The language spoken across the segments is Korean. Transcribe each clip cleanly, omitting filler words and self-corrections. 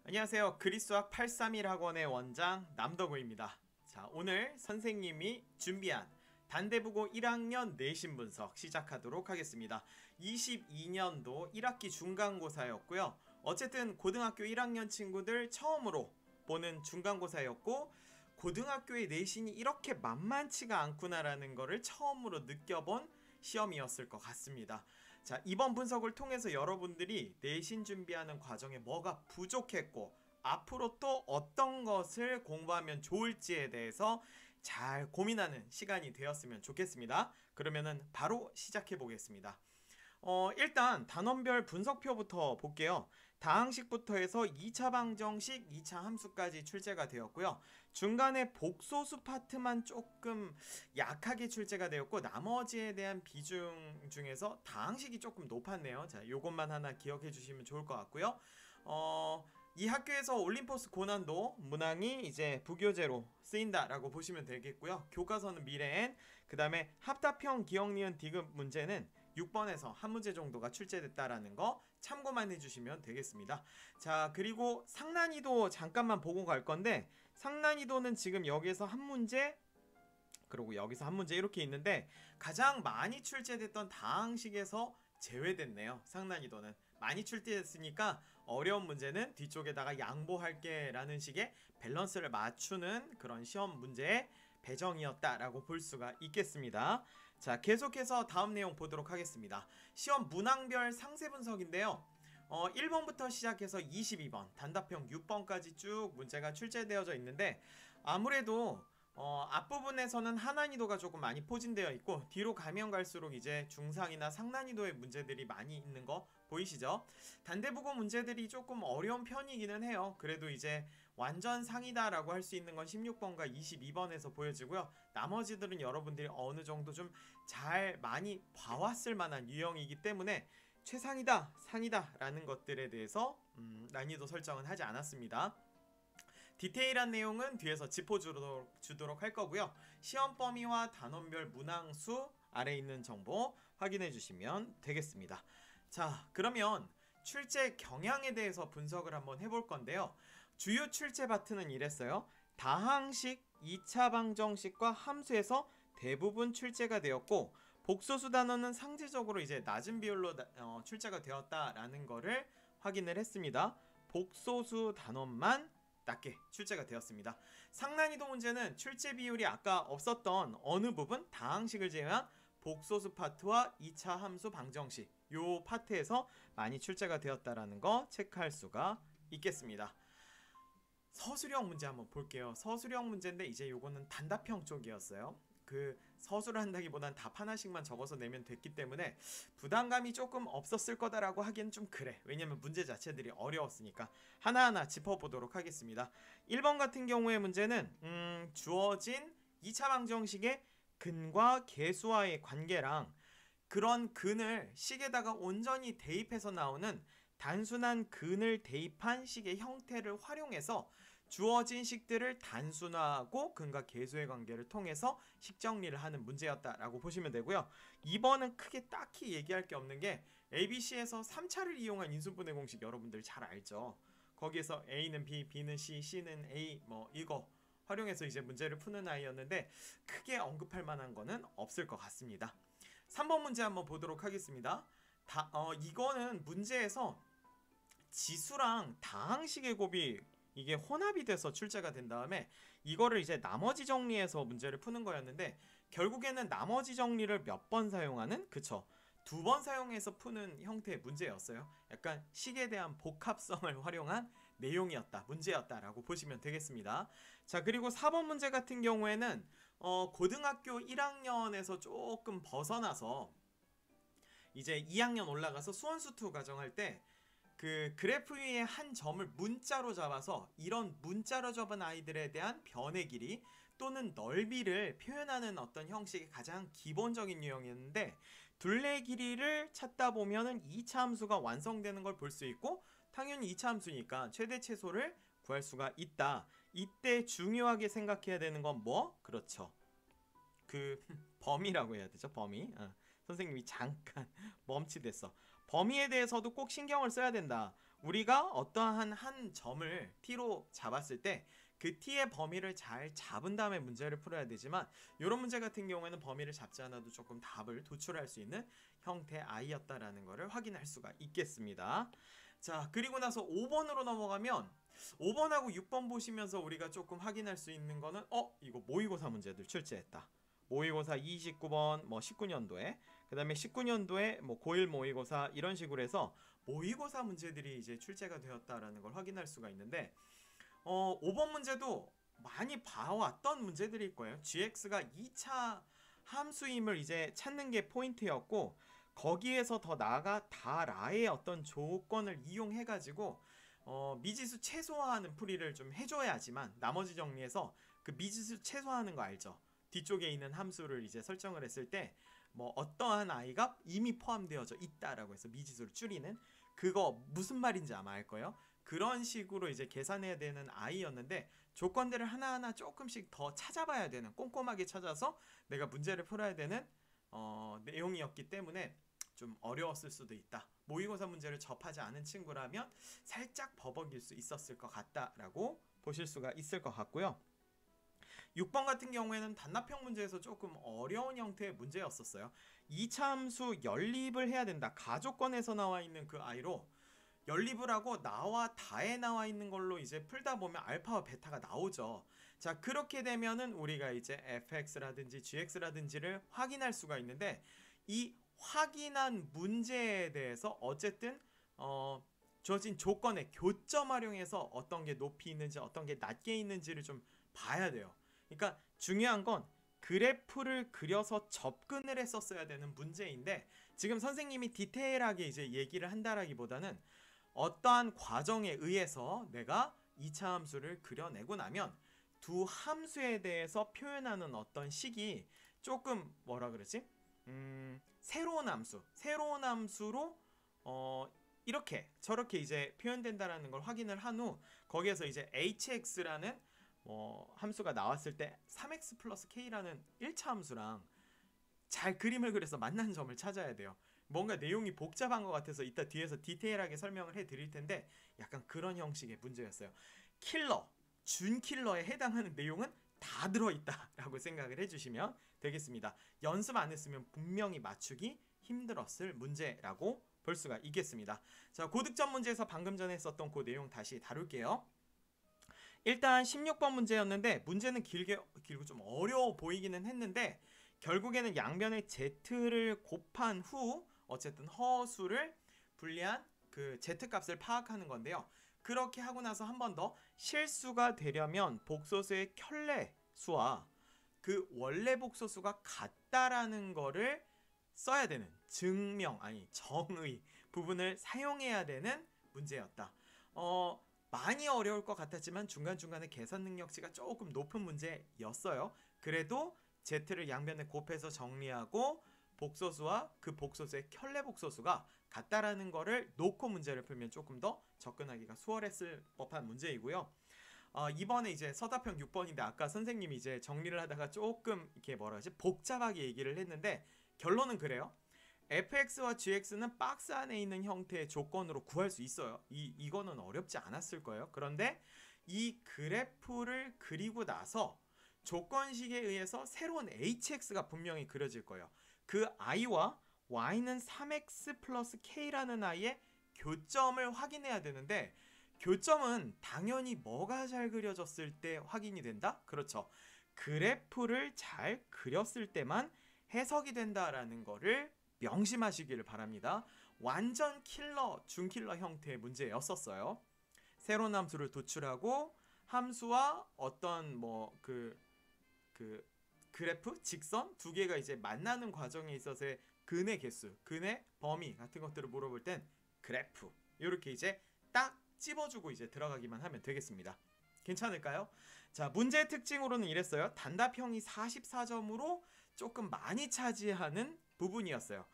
안녕하세요. 그리스학 831 학원의 원장 남덕우입니다. 자, 오늘 선생님이 준비한 단대국어 1학년 내신 분석 시작하도록 하겠습니다. 22년도 1학기 중간고사였고요. 어쨌든 고등학교 1학년 친구들 처음으로 보는 중간고사였고, 고등학교의 내신이 이렇게 만만치가 않구나라는 거를 처음으로 느껴본 시험이었을 것 같습니다. 자, 이번 분석을 통해서 여러분들이 내신 준비하는 과정에 뭐가 부족했고 앞으로 또 어떤 것을 공부하면 좋을지에 대해서 잘 고민하는 시간이 되었으면 좋겠습니다. 그러면은 바로 시작해 보겠습니다. 일단 단원별 분석표부터 볼게요. 다항식부터 해서 2차 방정식, 2차 함수까지 출제가 되었고요. 중간에 복소수 파트만 조금 약하게 출제가 되었고, 나머지에 대한 비중 중에서 다항식이 조금 높았네요. 자, 요것만 하나 기억해 주시면 좋을 것 같고요. 이 학교에서 올림포스 고난도 문항이 이제 부교재로 쓰인다라고 보시면 되겠고요. 교과서는 미래엔, 그 다음에 합답형 기억, 니은, 디귿 문제는 6번에서 한 문제 정도가 출제됐다라는 거 참고만 해주시면 되겠습니다. 자, 그리고 상난이도 잠깐만 보고 갈 건데, 상난이도는 지금 여기서 한 문제, 그리고 여기서 한 문제 이렇게 있는데 가장 많이 출제됐던 다항식에서 제외됐네요. 상난이도는 많이 출제됐으니까 어려운 문제는 뒤쪽에다가 양보할게 라는 식의 밸런스를 맞추는 그런 시험 문제의 배정이었다라고 볼 수가 있겠습니다. 자, 계속해서 다음 내용 보도록 하겠습니다. 시험 문항별 상세 분석인데요. 1번부터 시작해서 22번, 단답형 6번까지 쭉 문제가 출제되어져 있는데, 아무래도 앞부분에서는 하난이도가 조금 많이 포진되어 있고, 뒤로 가면 갈수록 이제 중상이나 상난이도의 문제들이 많이 있는 거 보이시죠? 단대국어 문제들이 조금 어려운 편이기는 해요. 그래도 이제 완전 상이다 라고 할 수 있는 건 16번과 22번에서 보여지고요. 나머지들은 여러분들이 어느 정도 좀 잘 많이 봐왔을 만한 유형이기 때문에 최상이다, 상이다 라는 것들에 대해서 난이도 설정은 하지 않았습니다. 디테일한 내용은 뒤에서 짚어주도록 할 거고요. 시험 범위와 단원별 문항수 아래 있는 정보 확인해 주시면 되겠습니다. 자, 그러면 출제 경향에 대해서 분석을 한번 해볼 건데요. 주요 출제 파트는 이랬어요. 다항식, 2차 방정식과 함수에서 대부분 출제가 되었고, 복소수 단어는 상대적으로 이제 낮은 비율로 출제가 되었다라는 거를 확인을 했습니다. 복소수 단원만 낮게 출제가 되었습니다. 상난이도 문제는 출제 비율이 아까 없었던 어느 부분, 다항식을 제외한 복소수 파트와 2차 함수 방정식 요 파트에서 많이 출제가 되었다라는 거 체크할 수가 있겠습니다. 서술형 문제 한번 볼게요. 서술형 문제인데 이제 요거는 단답형 쪽이었어요. 그 서술을 한다기보단 답 하나씩만 적어서 내면 됐기 때문에 부담감이 조금 없었을 거다라고 하기엔 좀 그래. 왜냐면 문제 자체들이 어려웠으니까. 하나하나 짚어보도록 하겠습니다. 1번 같은 경우의 문제는 주어진 2차 방정식의 근과 계수와의 관계랑 그런 근을 식에다가 온전히 대입해서 나오는 단순한 근을 대입한 식의 형태를 활용해서 주어진 식들을 단순화하고 근과 계수의 관계를 통해서 식 정리를 하는 문제였다라고 보시면 되고요. 2번은 크게 딱히 얘기할 게 없는 게 ABC에서 3차를 이용한 인수분해 공식 여러분들 잘 알죠. 거기에서 A는 B, B는 C, C는 A 뭐 이거 활용해서 이제 문제를 푸는 아이였는데 크게 언급할 만한 거는 없을 것 같습니다. 3번 문제 한번 보도록 하겠습니다. 이거는 문제에서 지수랑 다항식의 곱이 이게 혼합이 돼서 출제가 된 다음에 이거를 이제 나머지 정리해서 문제를 푸는 거였는데, 결국에는 나머지 정리를 몇 번 사용하는, 그쵸, 2번 사용해서 푸는 형태의 문제였어요. 약간 식에 대한 복합성을 활용한 내용이었다, 문제였다 라고 보시면 되겠습니다. 자, 그리고 4번 문제 같은 경우에는 고등학교 1학년에서 조금 벗어나서 이제 2학년 올라가서 수원수투 가정할 때 그 그래프 위에 한 점을 문자로 잡아서 이런 문자로 잡은 아이들에 대한 변의 길이 또는 넓이를 표현하는 어떤 형식의 가장 기본적인 유형이었는데, 둘레 길이를 찾다 보면은 2차 함수가 완성되는 걸 볼 수 있고, 당연히 2차 함수니까 최대 최소를 구할 수가 있다. 이때 중요하게 생각해야 되는 건 뭐? 그렇죠, 그 범위라고 해야 되죠. 범위. 선생님이 잠깐 멈칫했어. 범위에 대해서도 꼭 신경을 써야 된다. 우리가 어떠한 한 점을 t로 잡았을 때 그 t의 범위를 잘 잡은 다음에 문제를 풀어야 되지만 이런 문제 같은 경우에는 범위를 잡지 않아도 조금 답을 도출할 수 있는 형태 i였다라는 것을 확인할 수가 있겠습니다. 자, 그리고 나서 5번으로 넘어가면 5번하고 6번 보시면서 우리가 조금 확인할 수 있는 거는 이거 모의고사 문제들 출제했다. 모의고사 29번 뭐 19년도에 그 다음에 19년도에 뭐 고1 모의고사 이런 식으로 해서 모의고사 문제들이 이제 출제가 되었다라는 걸 확인할 수가 있는데 5번 문제도 많이 봐왔던 문제들일 거예요. gx가 2차 함수임을 이제 찾는 게 포인트였고 거기에서 더 나아가 다라의 어떤 조건을 이용해 가지고 미지수 최소화하는 풀이를 좀 해줘야지만 나머지 정리해서 그 미지수 최소화하는 거 알죠? 뒤쪽에 있는 함수를 이제 설정을 했을 때 뭐 어떠한 i가 이미 포함되어져 있다라고 해서 미지수를 줄이는 그거 무슨 말인지 아마 알 거예요. 그런 식으로 이제 계산해야 되는 i였는데 조건들을 하나하나 조금씩 더 찾아봐야 되는 꼼꼼하게 찾아서 내가 문제를 풀어야 되는 내용이었기 때문에 좀 어려웠을 수도 있다. 모의고사 문제를 접하지 않은 친구라면 살짝 버벅일 수 있었을 것 같다라고 보실 수가 있을 것 같고요. 6번 같은 경우에는 단답형 문제에서 조금 어려운 형태의 문제였었어요. 2차 함수 연립을 해야 된다. 가족권에서 나와 있는 그 i로 연립을 하고 나와 다에 나와 있는 걸로 이제 풀다 보면 알파와 베타가 나오죠. 자, 그렇게 되면은 우리가 이제 fx라든지 gx라든지를 확인할 수가 있는데 이 확인한 문제에 대해서 어쨌든 주어진 조건에 교점 활용해서 어떤 게 높이 있는지 어떤 게 낮게 있는지를 좀 봐야 돼요. 그러니까 중요한 건 그래프를 그려서 접근을 했었어야 되는 문제인데 지금 선생님이 디테일하게 이제 얘기를 한다라기보다는 어떠한 과정에 의해서 내가 2차 함수를 그려내고 나면 두 함수에 대해서 표현하는 어떤 식이 조금 뭐라 그러지? 새로운 함수로 이렇게 저렇게 이제 표현된다라는 걸 확인을 한 후 거기에서 이제 hx라는 함수가 나왔을 때 3x 플러스 k라는 1차 함수랑 잘 그림을 그려서 만난 점을 찾아야 돼요. 뭔가 내용이 복잡한 것 같아서 이따 뒤에서 디테일하게 설명을 해드릴 텐데 약간 그런 형식의 문제였어요. 준킬러에 해당하는 내용은 다 들어있다라고 생각을 해주시면 되겠습니다. 연습 안 했으면 분명히 맞추기 힘들었을 문제라고 볼 수가 있겠습니다. 자, 고득점 문제에서 방금 전에 했었던 그 내용 다시 다룰게요. 일단 16번 문제였는데 문제는 길고 좀 어려워 보이기는 했는데 결국에는 양변의 z를 곱한 후 어쨌든 허수를 분리한 그 z값을 파악하는 건데요. 그렇게 하고 나서 한 번 더 실수가 되려면 복소수의 켤레수와 그 원래 복소수가 같다라는 거를 써야 되는 정의 부분을 사용해야 되는 문제였다. 많이 어려울 것 같았지만 중간중간에 계산 능력치가 조금 높은 문제였어요. 그래도 z를 양변에 곱해서 정리하고 복소수와 그 복소수의 켤레 복소수가 같다라는 거를 놓고 문제를 풀면 조금 더 접근하기가 수월했을 법한 문제이고요. 이번에 이제 서답형 6번인데 아까 선생님이 이제 정리를 하다가 조금 이렇게 복잡하게 얘기를 했는데 결론은 그래요. fx와 gx는 박스 안에 있는 형태의 조건으로 구할 수 있어요. 이거는 어렵지 않았을 거예요. 그런데 이 그래프를 그리고 나서 조건식에 의해서 새로운 hx가 분명히 그려질 거예요. 그 i와 y는 3x 플러스 k라는 i의 교점을 확인해야 되는데 교점은 당연히 뭐가 잘 그려졌을 때 확인이 된다? 그렇죠. 그래프를 잘 그렸을 때만 해석이 된다라는 거를 명심하시기를 바랍니다. 완전 준킬러 형태의 문제였었어요. 새로운 함수를 도출하고 함수와 어떤 그래프, 직선 두 개가 이제 만나는 과정에 있어서의 근의 개수, 근의 범위 같은 것들을 물어볼 땐 그래프 이렇게 이제 딱 찝어주고 이제 들어가기만 하면 되겠습니다. 괜찮을까요? 자, 문제의 특징으로는 이랬어요. 단답형이 44점으로 조금 많이 차지하는 부분이었어요.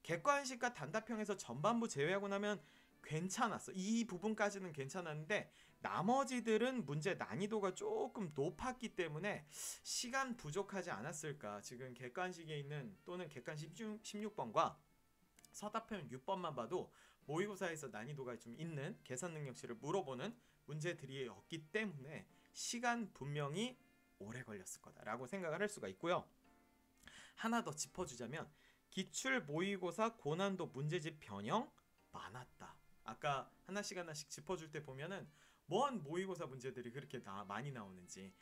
객관식과 단답형에서 전반부 제외하고 나면 괜찮았어. 이 부분까지는 괜찮았는데 나머지들은 문제 난이도가 조금 높았기 때문에 시간 부족하지 않았을까. 지금 객관식에 있는 또는 객관식 16번과 서답형 6번만 봐도 모의고사에서 난이도가 좀 있는 계산 능력치를 물어보는 문제들이었기 때문에 시간 분명히 오래 걸렸을 거다라고 생각을 할 수가 있고요. 하나 더 짚어주자면 기출 모의고사 고난도 문제집 변형 많았다. 아까 하나씩 하나씩 짚어줄 때 보면은 뭔 모의고사 문제들이 그렇게 많이 나오는지.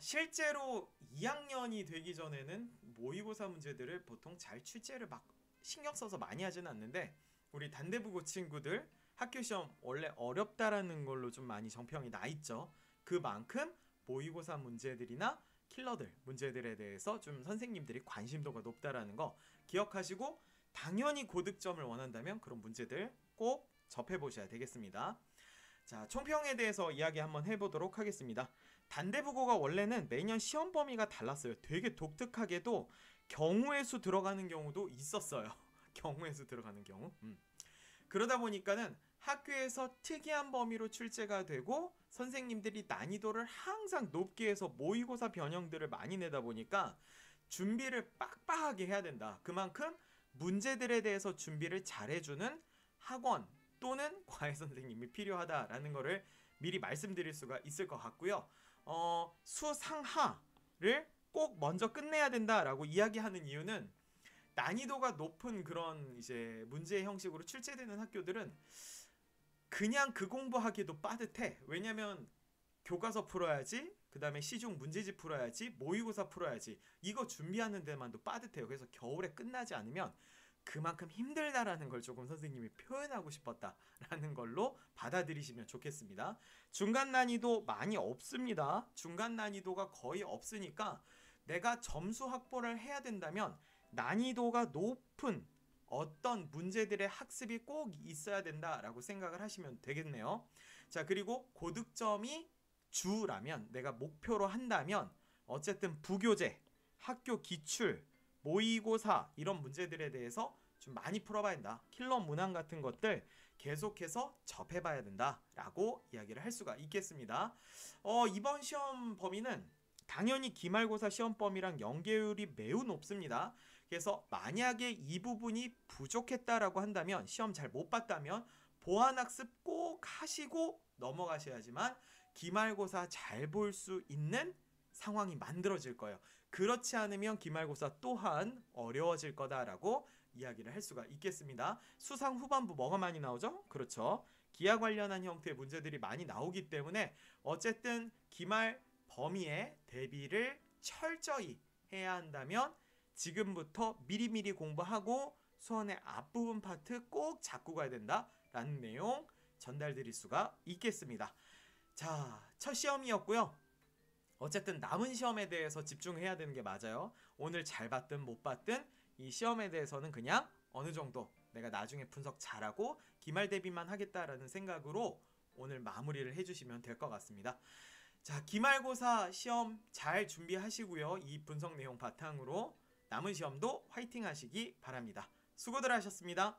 실제로 2학년이 되기 전에는 모의고사 문제들을 보통 잘 출제를 막 신경 써서 많이 하지는 않는데, 우리 단대부고 친구들 학교 시험 원래 어렵다라는 걸로 좀 많이 정평이 나 있죠. 그만큼 모의고사 문제들이나 킬러들 문제들에 대해서 좀 선생님들이 관심도가 높다라는 거 기억하시고, 당연히 고득점을 원한다면 그런 문제들 꼭 접해보셔야 되겠습니다. 자, 총평에 대해서 이야기 한번 해보도록 하겠습니다. 단대부고가 원래는 매년 시험 범위가 달랐어요. 되게 독특하게도 경우의 수 들어가는 경우도 있었어요. 경우의 수 들어가는 경우. 그러다 보니까는 학교에서 특이한 범위로 출제가 되고 선생님들이 난이도를 항상 높게 해서 모의고사 변형들을 많이 내다 보니까 준비를 빡빡하게 해야 된다. 그만큼 문제들에 대해서 준비를 잘해주는 학원 또는 과외 선생님이 필요하다라는 거를 미리 말씀드릴 수가 있을 것 같고요. 수상하를 꼭 먼저 끝내야 된다라고 이야기하는 이유는, 난이도가 높은 그런 이제 문제 형식으로 출제되는 학교들은 그냥 그 공부하기도 빠듯해. 왜냐면 교과서 풀어야지, 그 다음에 시중 문제집 풀어야지, 모의고사 풀어야지, 이거 준비하는 데만도 빠듯해요. 그래서 겨울에 끝나지 않으면 그만큼 힘들다라는 걸 조금 선생님이 표현하고 싶었다라는 걸로 받아들이시면 좋겠습니다. 중간 난이도 많이 없습니다. 중간 난이도가 거의 없으니까 내가 점수 확보를 해야 된다면 난이도가 높은 어떤 문제들의 학습이 꼭 있어야 된다라고 생각을 하시면 되겠네요. 자, 그리고 고득점이 주라면, 내가 목표로 한다면 어쨌든 부교재, 학교 기출, 모의고사 이런 문제들에 대해서 좀 많이 풀어봐야 된다. 킬러 문항 같은 것들 계속해서 접해봐야 된다라고 이야기를 할 수가 있겠습니다. 이번 시험 범위는 당연히 기말고사 시험 범위랑 연계율이 매우 높습니다. 그래서 만약에 이 부분이 부족했다라고 한다면, 시험 잘 못 봤다면 보완학습 꼭 하시고 넘어가셔야지만 기말고사 잘 볼 수 있는 상황이 만들어질 거예요. 그렇지 않으면 기말고사 또한 어려워질 거다라고 이야기를 할 수가 있겠습니다. 수상 후반부 뭐가 많이 나오죠? 그렇죠. 기하 관련한 형태의 문제들이 많이 나오기 때문에 어쨌든 기말 범위에 대비를 철저히 해야 한다면 지금부터 미리미리 공부하고 수원의 앞부분 파트 꼭 잡고 가야 된다라는 내용 전달드릴 수가 있겠습니다. 자, 첫 시험이었고요. 어쨌든 남은 시험에 대해서 집중해야 되는 게 맞아요. 오늘 잘 봤든 못 봤든 이 시험에 대해서는 그냥 어느 정도 내가 나중에 분석 잘하고 기말 대비만 하겠다라는 생각으로 오늘 마무리를 해주시면 될 것 같습니다. 자, 기말고사 시험 잘 준비하시고요. 이 분석 내용 바탕으로 남은 시험도 화이팅 하시기 바랍니다. 수고들 하셨습니다.